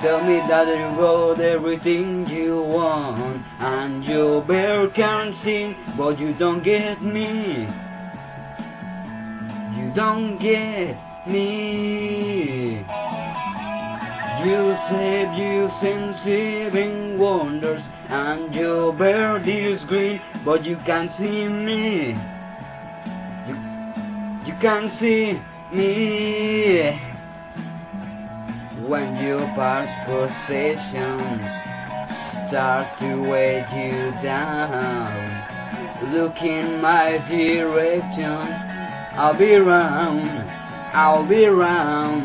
tell me that you got everything you want, and you better can sing, but you don't get me. You don't get me. You save you seven wonders, and your bird is green, but you can't see me. You can't see me. When your past possessions start to weigh you down, look in my direction. I'll be around, I'll be around.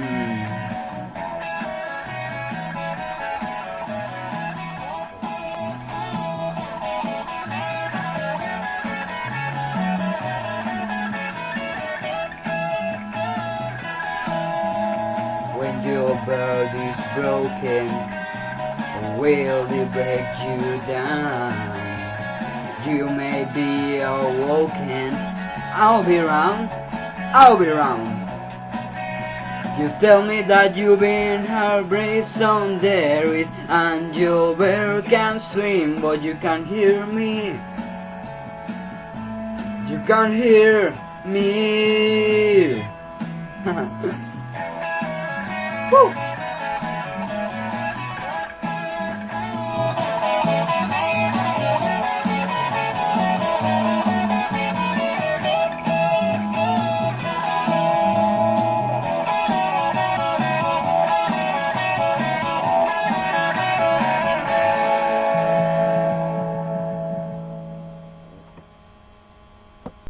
When your bird is broken, will it break you down? You may be awoken. I'll be around, I'll be around. You tell me that you've been heartbreaks on there is, and your bird can swim, but you can't hear me. You can't hear me. Woo!